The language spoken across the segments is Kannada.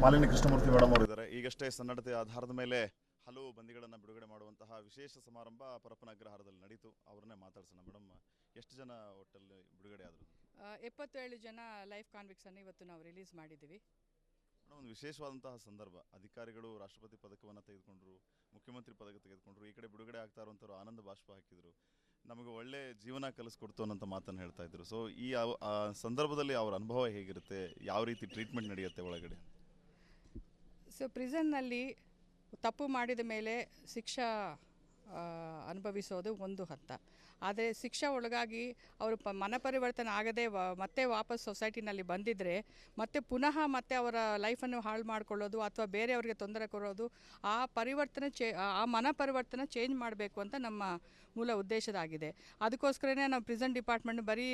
ಮಾಲಿನಿ ಕೃಷ್ಣಮೂರ್ತಿ ಮೇಡಮ್ ಅವರು ಇದ್ದಾರೆ. ಈಗಷ್ಟೇ ಸನ್ನಡತೆ ಆಧಾರದ ಮೇಲೆ ಹಲವು ಬಂದಿಗಳನ್ನು ಬಿಡುಗಡೆ ಮಾಡುವಂತಹ ವಿಶೇಷ ಸಮಾರಂಭ ಪರಪ್ಪನ ಅಗ್ರಹಾರದಲ್ಲಿ ನಡೀತು. ಅವ್ರನ್ನೇ ಮಾತಾಡ್ಸೋಣ. ಮೇಡಮ್, ಎಷ್ಟು ಜನ ಒಟ್ಟಲ್ಲಿ ಬಿಡುಗಡೆ ಆದರು? 77 ಜನ ಲೈಫ್ ಕಾನ್ವಿಕ್ಸನ್ನು ಇವತ್ತು ನಾವು ರಿಲೀಸ್ ಮಾಡಿದ್ದೀವಿ. ಒಂದು ವಿಶೇಷವಾದಂತಹ ಸಂದರ್ಭ. ಅಧಿಕಾರಿಗಳು ರಾಷ್ಟ್ರಪತಿ ಪದಕವನ್ನು ತೆಗೆದುಕೊಂಡ್ರು, ಮುಖ್ಯಮಂತ್ರಿ ಪದಕ ತೆಗೆದುಕೊಂಡ್ರು, ಈ ಕಡೆ ಬಿಡುಗಡೆ ಆಗ್ತಾ ಇರುವಂಥವ್ರು ಆನಂದ ಬಾಷ್ಪ ಹಾಕಿದರು, ನಮಗೆ ಒಳ್ಳೆ ಜೀವನ ಕಲಿಸ್ಕೊಡ್ತು ಅನ್ನೋಂಥ ಮಾತನ್ನು ಹೇಳ್ತಾ ಇದ್ರು. ಸೊ ಈ ಸಂದರ್ಭದಲ್ಲಿ ಅವರ ಅನುಭವ ಹೇಗಿರುತ್ತೆ, ಯಾವ ರೀತಿ ಟ್ರೀಟ್ಮೆಂಟ್ ನಡೆಯುತ್ತೆ ಒಳಗಡೆ? ಸೊ ಪ್ರಿಸನ್ನಲ್ಲಿ ತಪ್ಪು ಮಾಡಿದ ಮೇಲೆ ಶಿಕ್ಷಾ ಅನುಭವಿಸೋದು ಒಂದು ಹಂತ. ಆದರೆ ಶಿಕ್ಷೆ ಒಳಗಾಗಿ ಅವರು ಮನಪರಿವರ್ತನೆ ಆಗದೆ ಮತ್ತೆ ವಾಪಸ್ ಸೊಸೈಟಿನಲ್ಲಿ ಬಂದಿದ್ದರೆ ಮತ್ತೆ ಪುನಃ ಮತ್ತೆ ಅವರ ಲೈಫನ್ನು ಹಾಳು ಮಾಡಿಕೊಳ್ಳೋದು ಅಥವಾ ಬೇರೆಯವರಿಗೆ ತೊಂದರೆ ಕೊಡೋದು, ಆ ಪರಿವರ್ತನೆ ಆ ಮನಪರಿವರ್ತನೆ ಚೇಂಜ್ ಮಾಡಬೇಕು ಅಂತ ನಮ್ಮ ಮೂಲ ಉದ್ದೇಶದಾಗಿದೆ. ಅದಕ್ಕೋಸ್ಕರನೇ ನಾವು ಪ್ರಿಸನ್ ಡಿಪಾರ್ಟ್ಮೆಂಟ್ ಬರೀ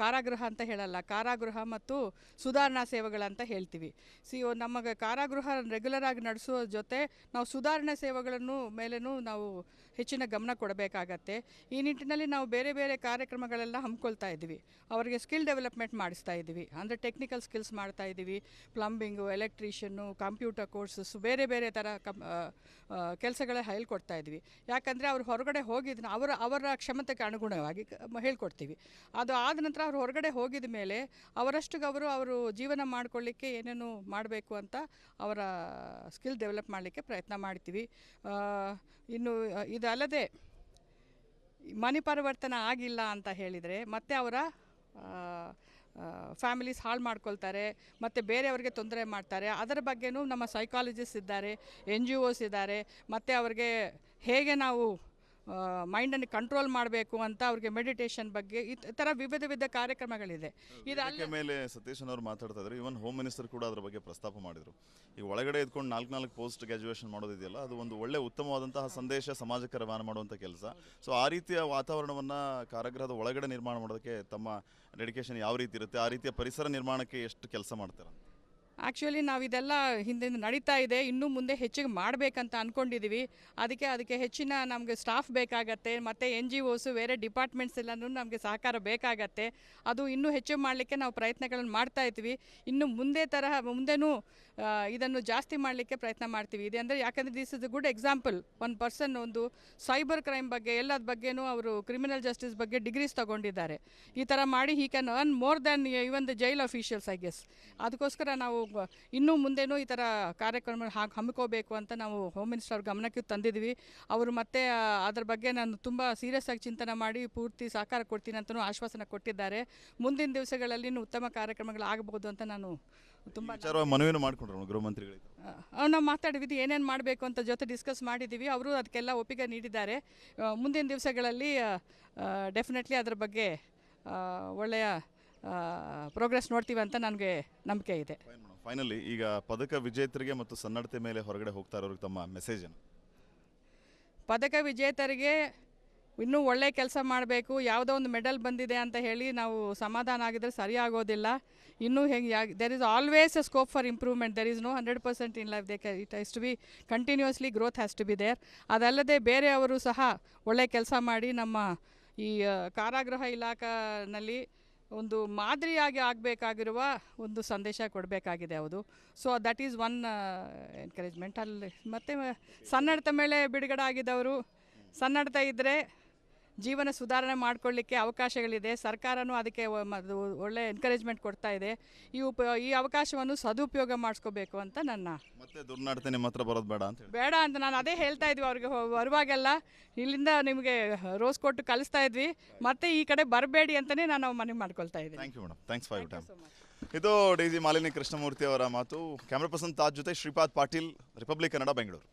ಕಾರಾಗೃಹ ಅಂತ ಹೇಳಲ್ಲ, ಕಾರಾಗೃಹ ಮತ್ತು ಸುಧಾರಣಾ ಸೇವೆಗಳಂತ ಹೇಳ್ತೀವಿ. ನಮಗೆ ಕಾರಾಗೃಹ ರೆಗ್ಯುಲರ್ ಆಗಿ ನಡೆಸೋ ಜೊತೆ ನಾವು ಸುಧಾರಣಾ ಸೇವೆಗಳನ್ನು ಮೇಲೂ ನಾವು ಹೆಚ್ಚಿನ ಗಮನ ಕೊಡಬೇಕಾಗತ್ತೆ. ಈ ನಿಟ್ಟಿನಲ್ಲಿ ನಾವು ಬೇರೆ ಬೇರೆ ಕಾರ್ಯಕ್ರಮಗಳೆಲ್ಲ ಹಮ್ಮಿಕೊಳ್ತಾ ಇದ್ದೀವಿ. ಅವರಿಗೆ ಸ್ಕಿಲ್ ಡೆವಲಪ್ಮೆಂಟ್ ಮಾಡಿಸ್ತಾ ಇದ್ದೀವಿ. ಅಂದರೆ ಟೆಕ್ನಿಕಲ್ ಸ್ಕಿಲ್ಸ್ ಮಾಡ್ತಾ ಇದ್ದೀವಿ. ಪ್ಲಂಬಿಂಗು, ಎಲೆಕ್ಟ್ರಿಷಿಯನ್ನು, ಕಂಪ್ಯೂಟರ್ ಕೋರ್ಸಸ್, ಬೇರೆ ಬೇರೆ ಥರ ಕೆಲಸಗಳ ಹೇಳ್ಕೊಡ್ತಾ ಇದ್ವಿ. ಯಾಕಂದರೆ ಅವ್ರು ಹೊರಗಡೆ ಹೋಗಿದ್ದು ಅವರ ಕ್ಷಮತೆಗೆ ಅನುಗುಣವಾಗಿ ಹೇಳ್ಕೊಡ್ತೀವಿ. ಅದು ಆದ ನಂತರ ಅವ್ರು ಹೊರಗಡೆ ಹೋಗಿದ ಮೇಲೆ ಅವರಷ್ಟಿಗೆ ಅವರು ಜೀವನ ಮಾಡಿಕೊಳ್ಳಿಕ್ಕೆ ಏನೇನು ಮಾಡಬೇಕು ಅಂತ ಅವರ ಸ್ಕಿಲ್ ಡೆವಲಪ್ ಮಾಡಲಿಕ್ಕೆ ಪ್ರಯತ್ನ ಮಾಡ್ತೀವಿ. ಇನ್ನು ಇದಲ್ಲದೆ ಮನೆ ಪರಿವರ್ತನೆ ಆಗಿಲ್ಲ ಅಂತ ಹೇಳಿದರೆ ಮತ್ತೆ ಅವರ ಫ್ಯಾಮಿಲೀಸ್ ಹಾಳು ಮಾಡ್ಕೊಳ್ತಾರೆ, ಮತ್ತು ಬೇರೆಯವ್ರಿಗೆ ತೊಂದರೆ ಮಾಡ್ತಾರೆ. ಅದರ ಬಗ್ಗೆನೂ ನಮ್ಮ ಸೈಕಾಲಜಿಸ್ಟ್ ಇದ್ದಾರೆ, NGOs ಇದ್ದಾರೆ, ಮತ್ತು ಅವ್ರಿಗೆ ಹೇಗೆ ನಾವು ಮೈಂಡನ್ನು ಕಂಟ್ರೋಲ್ ಮಾಡಬೇಕು ಅಂತ ಅವ್ರಿಗೆ ಮೆಡಿಟೇಷನ್ ಬಗ್ಗೆ ಈ ಥರ ವಿವಿಧ ಕಾರ್ಯಕ್ರಮಗಳಿದೆ. ಇದರ ಮೇಲೆ ಸತೀಶ್ ಅವರು ಮಾತಾಡ್ತಾ ಇದ್ರು. ಇವನ್ ಹೋಮ್ ಮಿನಿಸ್ಟರ್ ಕೂಡ ಅದರ ಬಗ್ಗೆ ಪ್ರಸ್ತಾಪ ಮಾಡಿದರು. ಈಗ ಒಳಗಡೆ ಇದ್ಕೊಂಡು 4 ಪೋಸ್ಟ್ ಗ್ರಾಜುಯೇಷನ್ ಮಾಡೋದಿದೆಯಲ್ಲ, ಅದು ಒಂದು ಒಳ್ಳೆ ಉತ್ತಮವಾದಂತಹ ಸಂದೇಶ ಸಮಾಜಕ್ಕೆ ರವಾನೆ ಮಾಡುವಂಥ ಕೆಲಸ. ಸೊ ಆ ರೀತಿಯ ವಾತಾವರಣವನ್ನು ಕಾರಾಗೃಹದ ಒಳಗಡೆ ನಿರ್ಮಾಣ ಮಾಡೋದಕ್ಕೆ ತಮ್ಮ ಡೆಡಿಕೇಶನ್ ಯಾವ ರೀತಿ ಇರುತ್ತೆ, ಆ ರೀತಿಯ ಪರಿಸರ ನಿರ್ಮಾಣಕ್ಕೆ ಎಷ್ಟು ಕೆಲಸ ಮಾಡ್ತಾರೆ? ಆ್ಯಕ್ಚುಲಿ ನಾವು ಇದೆಲ್ಲ ಹಿಂದಿಂದ ನಡೀತಾ ಇದೆ, ಇನ್ನೂ ಮುಂದೆ ಹೆಚ್ಚಿಗೆ ಮಾಡಬೇಕಂತ ಅಂದ್ಕೊಂಡಿದ್ದೀವಿ. ಅದಕ್ಕೆ ಹೆಚ್ಚಿನ ನಮಗೆ ಸ್ಟಾಫ್ ಬೇಕಾಗತ್ತೆ, ಮತ್ತು NGOs ಬೇರೆ ಡಿಪಾರ್ಟ್ಮೆಂಟ್ಸ್ ಎಲ್ಲನೂ ನಮಗೆ ಸಹಕಾರ ಬೇಕಾಗತ್ತೆ. ಅದು ಇನ್ನೂ ಹೆಚ್ಚು ಮಾಡಲಿಕ್ಕೆ ನಾವು ಪ್ರಯತ್ನಗಳನ್ನು ಮಾಡ್ತಾ ಇದ್ದೀವಿ. ಇನ್ನು ಮುಂದೆನೂ ಇದನ್ನು ಜಾಸ್ತಿ ಮಾಡಲಿಕ್ಕೆ ಪ್ರಯತ್ನ ಮಾಡ್ತೀವಿ. ಇದೆ ಅಂದರೆ ಯಾಕಂದರೆ this is a good example. ಒಂದು ಪರ್ಸನ್ ಒಂದು ಸೈಬರ್ ಕ್ರೈಮ್ ಬಗ್ಗೆ ಎಲ್ಲದ ಬಗ್ಗೆನೂ ಅವರು ಕ್ರಿಮಿನಲ್ ಜಸ್ಟಿಸ್ ಬಗ್ಗೆ ಡಿಗ್ರೀಸ್ ತೊಗೊಂಡಿದ್ದಾರೆ. ಈ ಥರ ಮಾಡಿ he can earn more than even the jail officials I guess. ಅದಕ್ಕೋಸ್ಕರ ನಾವು ಇನ್ನೂ ಮುಂದೆನೂ ಈ ಥರ ಕಾರ್ಯಕ್ರಮ ಹಮ್ಮಿಕೋಬೇಕು ಅಂತ ನಾವು ಹೋಮ್ ಮಿನಿಸ್ಟರ್ ಅವ್ರ ಗಮನಕ್ಕೆ ತಂದಿದ್ವಿ. ಅವರು ಮತ್ತೆ ಅದ್ರ ಬಗ್ಗೆ ನಾನು ತುಂಬ ಸೀರಿಯಸ್ ಆಗಿ ಚಿಂತನೆ ಮಾಡಿ ಪೂರ್ತಿ ಸಹಕಾರ ಕೊಡ್ತೀನಿ ಅಂತಲೂ ಆಶ್ವಾಸನೆ ಕೊಟ್ಟಿದ್ದಾರೆ. ಮುಂದಿನ ದಿವಸಗಳಲ್ಲಿ ಉತ್ತಮ ಕಾರ್ಯಕ್ರಮಗಳಾಗಬಹುದು ಅಂತ ನಾನು ತುಂಬ ಮನವಿಯನ್ನು ಮಾಡಿಕೊಂಡ್ರು ಗೃಹ ಮಂತ್ರಿಗಳಿಗೆ. ನಾವು ಮಾತಾಡಿದ್ವಿ, ಏನೇನು ಮಾಡಬೇಕು ಅಂತ ಜೊತೆ ಡಿಸ್ಕಸ್ ಮಾಡಿದ್ದೀವಿ. ಅವರು ಅದಕ್ಕೆಲ್ಲ ಒಪ್ಪಿಗೆ ನೀಡಿದ್ದಾರೆ. ಮುಂದಿನ ದಿವಸಗಳಲ್ಲಿ ಡೆಫಿನೆಟ್ಲಿ ಅದರ ಬಗ್ಗೆ ಒಳ್ಳೆಯ ಪ್ರೋಗ್ರೆಸ್ ನೋಡ್ತೀವಿ ಅಂತ ನನಗೆ ನಂಬಿಕೆ ಇದೆ. ಫೈನಲಿ ಈಗ ಪದಕ ವಿಜೇತರಿಗೆ ಮತ್ತು ಸನ್ನಡತೆ ಮೇಲೆ ಹೊರಗಡೆ ಹೋಗ್ತಾ ಇರೋರಿಗೆ ತಮ್ಮ ಮೆಸೇಜ್ ಏನು? ಪದಕ ವಿಜೇತರಿಗೆ ಇನ್ನೂ ಒಳ್ಳೆಯ ಕೆಲಸ ಮಾಡಬೇಕು. ಯಾವುದೋ ಒಂದು ಮೆಡಲ್ ಬಂದಿದೆ ಅಂತ ಹೇಳಿ ನಾವು ಸಮಾಧಾನ ಆಗಿದ್ರೆ ಸರಿಯಾಗೋದಿಲ್ಲ. ಇನ್ನೂ there is always a scope for improvement. There is no 100% in life. It has to be continuously growth has to be there. ಅದಲ್ಲದೆ ಬೇರೆಯವರು ಸಹ ಒಳ್ಳೆಯ ಕೆಲಸ ಮಾಡಿ ನಮ್ಮ ಈ ಕಾರಾಗೃಹ ಇಲಾಖೆಯಲ್ಲಿ ಒಂದು ಮಾದರಿಯಾಗಿ ಆಗಬೇಕಾಗಿರುವ ಒಂದು ಸಂದೇಶ ಕೊಡಬೇಕಾಗಿದೆ ಅದು. So that is one encouragement. ಅಲ್ಲಿ ಮತ್ತು ಸನ್ನಡತೆ ಮೇಲೆ ಬಿಡುಗಡೆ ಆಗಿದ್ದವರು ಸನ್ನಡತೆ ಇದ್ದರೆ ಜೀವನ ಸುಧಾರಣೆ ಮಾಡಿಕೊಳ್ಳಿಕ್ಕೆ ಅವಕಾಶಗಳಿದೆ. ಸರ್ಕಾರನೂ ಅದಕ್ಕೆ ಒಳ್ಳೆ ಎನ್ಕರೇಜ್ಮೆಂಟ್ ಕೊಡ್ತಾ ಇದೆ. ಈ ಅವಕಾಶವನ್ನು ಸದುಪಯೋಗ ಮಾಡಿಸ್ಕೋಬೇಕು ಅಂತ ನನ್ನ. ಮತ್ತೆ ದುರ್ನಡತೆ ನಿಮ್ಮ ಹತ್ರ ಬರೋದು ಬೇಡ ಅಂತ ನಾನು ಅದೇ ಹೇಳ್ತಾ ಇದ್ವಿ ಅವ್ರಿಗೆ. ಬರುವಾಗೆಲ್ಲ ಇಲ್ಲಿಂದ ನಿಮಗೆ ರೋಸ್ ಕೊಟ್ಟು ಕಲಿಸ್ತಾ ಇದ್ವಿ, ಮತ್ತೆ ಈ ಕಡೆ ಬರಬೇಡಿ ಅಂತಲೇ ನಾನು ಮನವಿ ಮಾಡ್ಕೊಳ್ತಾ ಇದ್ದೀನಿ. Thank you madam. Thanks for your time. ಇದು DG ಮಾಲಿನಿ ಕೃಷ್ಣಮೂರ್ತಿ ಅವರ ಮಾತು. ಕ್ಯಾಮ್ರಾ ಪರ್ಸನ್ ತಾಜ್ ಜೊತೆ ಶ್ರೀಪಾದ್ ಪಾಟೀಲ್, ರಿಪಬ್ಲಿಕ್ ಕನ್ನಡ, ಬೆಂಗಳೂರು.